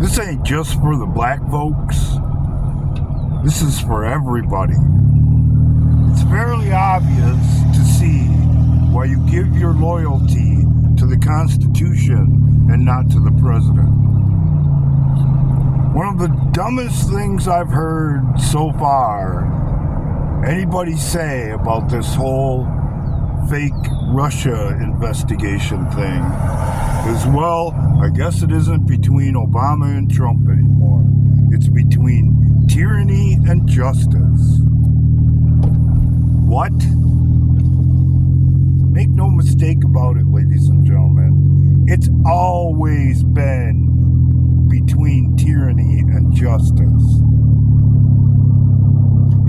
This ain't just for the black folks. This is for everybody. It's fairly obvious to see why you give your loyalty to the Constitution and not to the president. One of the dumbest things I've heard so far anybody say about this whole fake Russia investigation thing is, well, I guess it isn't between Obama and Trump anymore. It's between tyranny and justice. What? Make no mistake about it, ladies and gentlemen. It's always been between tyranny and justice.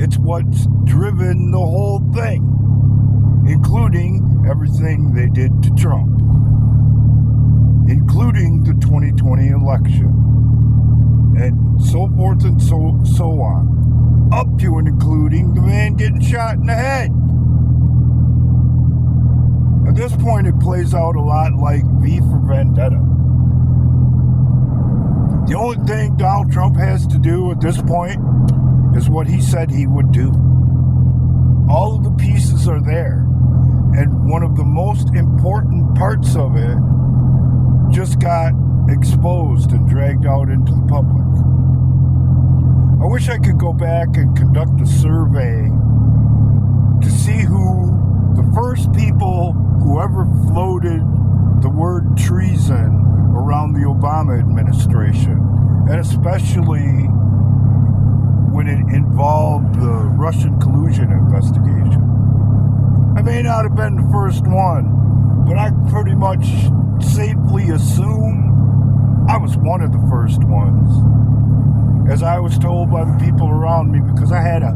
It's what's driven the whole thing, including everything they did to Trump, including the 2020 election, and so forth and so on, up to and including the man getting shot in the head. At this point, it plays out a lot like V for Vendetta. The only thing Donald Trump has to do at this point is what he said he would do. All of the pieces are there, and one of the most important parts of it just got exposed and dragged out into the public. I wish I could go back and conduct a survey to see who the first people who ever floated the word treason around the Obama administration, and especially when it involved the Russian collusion investigation. I may not have been the first one, but I pretty much safely assume I was one of the first ones, as I was told by the people around me, because I had a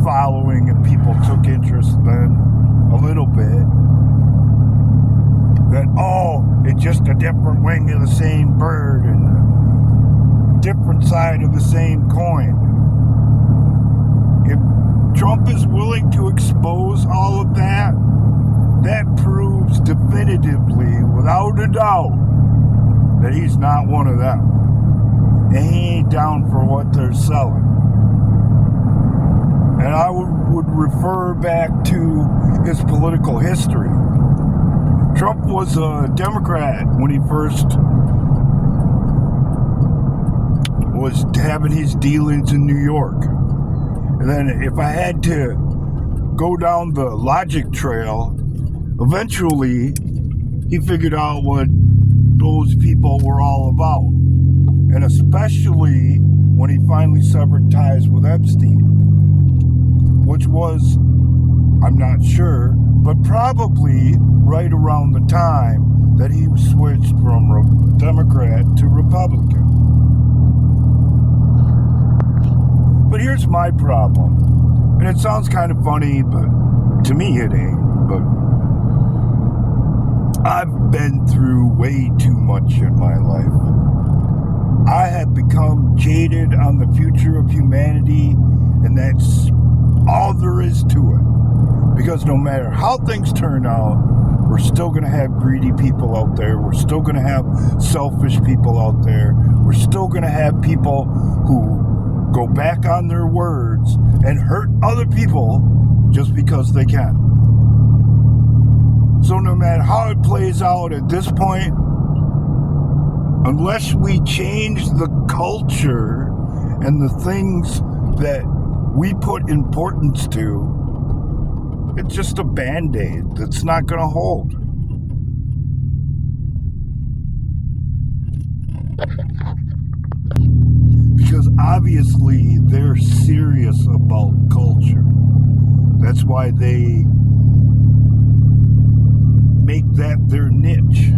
following and people took interest then a little bit, that, oh, it's just a different wing of the same bird and a different side of the same coin. If Trump is willing to expose all of that, that proves definitively, without a doubt, that he's not one of them. And he ain't down for what they're selling. And I would refer back to his political history. Trump was a Democrat when he first was having his dealings in New York. And then if I had to go down the logic trail, eventually he figured out what those people were all about. And especially when he finally severed ties with Epstein, which was, I'm not sure, but probably right around the time that he switched from Democrat to Republican. But here's my problem, and it sounds kind of funny, but to me it ain't, but I've been through way too much in my life. I have become jaded on the future of humanity, and that's all there is to it. Because no matter how things turn out, we're still going to have greedy people out there. We're still going to have selfish people out there. We're still going to have people who go back on their words and hurt other people just because they can. So no matter how it plays out at this point, unless we change the culture and the things that we put importance to, it's just a Band-Aid that's not going to hold. Because obviously they're serious about culture. That's why they make that their niche.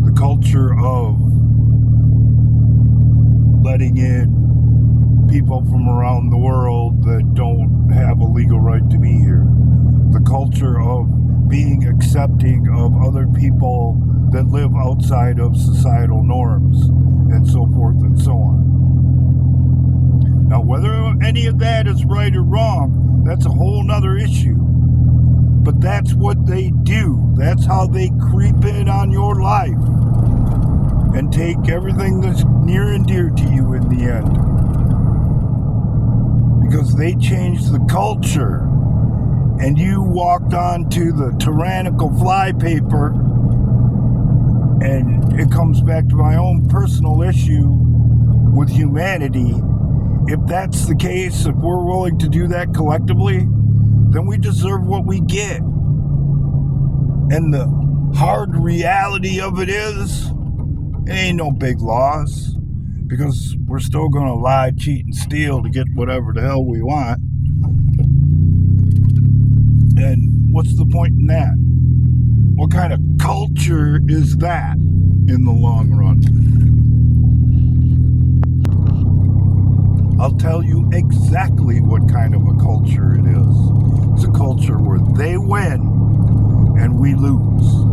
The culture of letting in people from around the world that don't have a legal right to be here. The culture of being accepting of other people that live outside of societal norms, and so forth and so on. Now, whether any of that is right or wrong, that's a whole nother issue. But that's what they do. That's how they creep in on your life. and take everything that's near and dear to you in the end. Because they changed the culture, and you walked onto the tyrannical flypaper, and it comes back to my own personal issue with humanity. If that's the case, if we're willing to do that collectively, then we deserve what we get. And the hard reality of it is, it ain't no big loss, because we're still going to lie, cheat, and steal to get whatever the hell we want. And what's the point in that? What kind of culture is that in the long run? I'll tell you exactly what kind of a culture it is. It's a culture where they win and we lose.